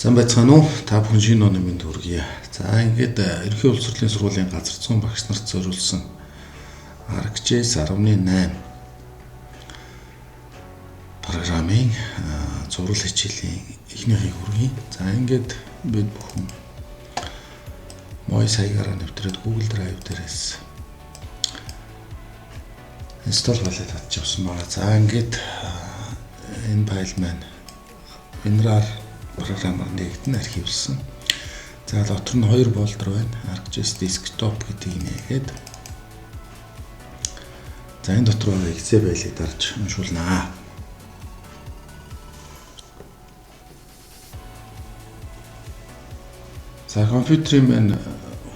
Сайн байцгаана уу? Та бүхэн шинэ оны мэнд хүргэе. За ингээд ерөнхий улс хурлын сургуулийн газар зүйн багш нарт зориулсан ArcGIS 18 программын зурвал хичээлийн эхнийхийг хүргэе. За ингээд бид бүхэн Moise хаягаараа нэвтрээд Google Drive дээрээс install болоод татчихсан байна. За ингээд энэ файл маань WinRAR програмаар нэгдэн архивлсан. За дотор нь 2 фолдер байна. ArcGIS Desktop гэдгийг нээгээд. За энэ дотор байгаа Excel файлыг дарж уншуулнаа. За компьютерийн маань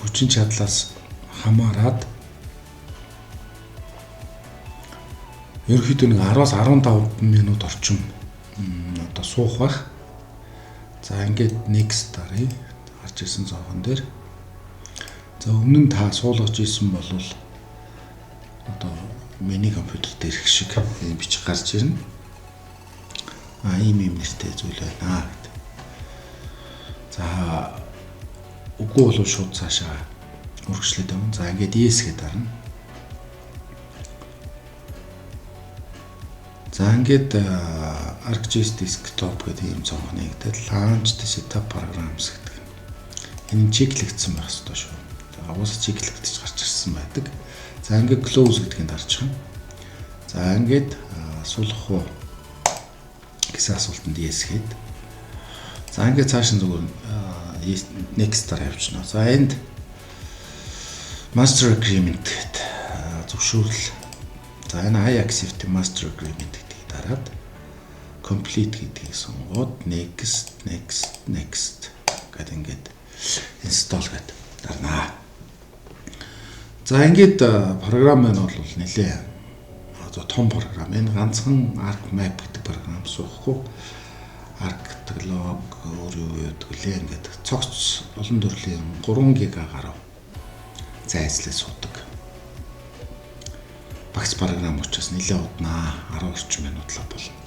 хүчин чадлаас хамаарат ерөнхийдөө 10-аас 15 минут орчим одоо суух бах. За ингээд next дарыг гарч ирсэн зоохон дээр. За өмнө нь та суулгаж ирсэн бол одоо миний компьютер дээр их шиг ийм бичих гарч ирнэ. Ийм нэртэй зүйл байна гэдэг. За үгүй бол шууд цаашаа үргэлжлээд байна. За ингээд yes гэдэг дарна. За ингээд ArcGIS Desktop гэдэг ийм цонх нэгдэл Launch Setup Programs гэдэг. Энэ чеклэгдсэн байх ёстой шүү. За уус чеклэгдэж гарч ирсэн байдаг. За ингээд Close гэдгийг дарчих юм. За ингээд суулгах уу гэсэн асуултанд yes хэд. За ингээд цааш нь зүгээр next дараа явчихна. За энд Master Agreement гэдэг зөвшөөрөл. За энэ I accept Master Agreement гэдгийг дараад Complete гэдгийг сонгоод Next гэдэг ингээд install гэдэг дарнаа. За ингээд програм маань бол нэлээ одоо том програм. Энэ ганцхан ArcMap гэдэг програм суухгүй. ArcGlog өөрөө ядглээ ингээд цогц олон төрлийн 3 ГБ гаруй зайслаа суудаг. Багц програм учраас нэлээд уднаа 10 орчим минутлаа болно.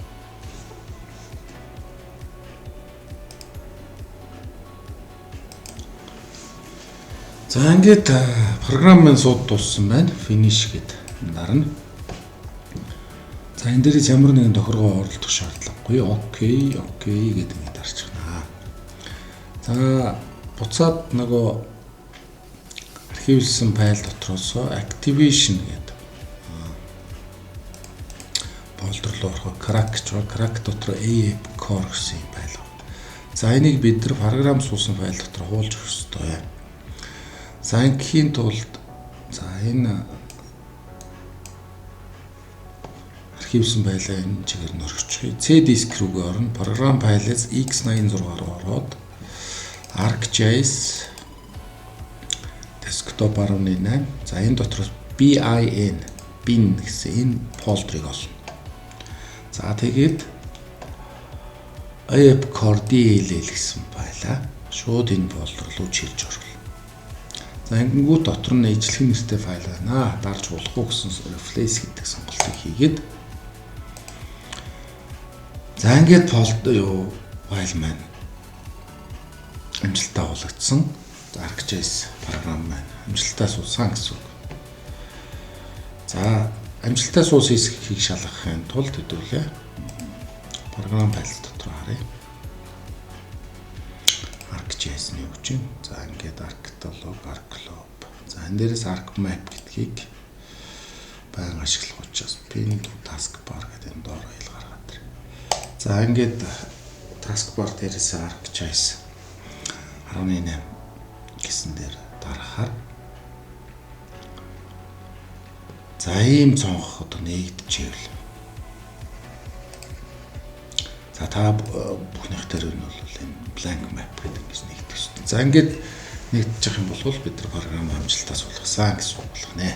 За ингээд програм маань сууд дууссан байна. Finish гэд дарна. За энэ дээрээс ямар нэгэн тохиргоо оруулах шаардлагагүй. Окей гэдэг нь дарчихна. За буцаад нөгөө архивлсан файл дотроос Activation гэдэг фолдер руу орох crack дотор AppCore гэсэн файл байна. За энийг бид нар програм суусан файл дотор хуулж өгөх ёстой. За ингийн тулд за энэ архивлсан файлаа энэ чигээр нь орчихъя. C диск рүүгээ орно. Програм файлаас X86 руу ороод ArcGIS Desktop 18. За энэ дотроос bin гэсэн энэ фолдерыг олно. За тэгээд AppCore DLL гэсэн файлаа шууд энэ фолдер руу чирж оруулна. За ингэнгүүт дотор нь ижлэх нэртэй файл байна. Дарж болохгүй гэсэн replace гэдэг сонголтыг хийгээд за ингээд файл маань амжилттай хулгдсан. ArcGIS програм маань амжилттай суусан гэсэн үг. За амжилттай суус хэсгийг шалгахын тулд хэдүүлээ програм файл дотор харъя. ArcGIS-ны үгч. За ингээд ArcGlobe. За энэ дээрээс ArcMap гэдгийг баян ашиглах учраас Pin to Taskbar гэдэг энэ доор хэл гаргаад байна. За ингээд Taskbar дээрээс ArcGIS 18 гэсэн дээр дарахаар за ийм цонх одоо нэгдэжээвэл. За та бүхнийх дээр нь бол энэ blank map гэдэг ингэж нэгдэж шүү дээ. За ингээд нэгдэж явах юм бол бид нар програм амжилттай суулгасан гэсэн үг болох нэ.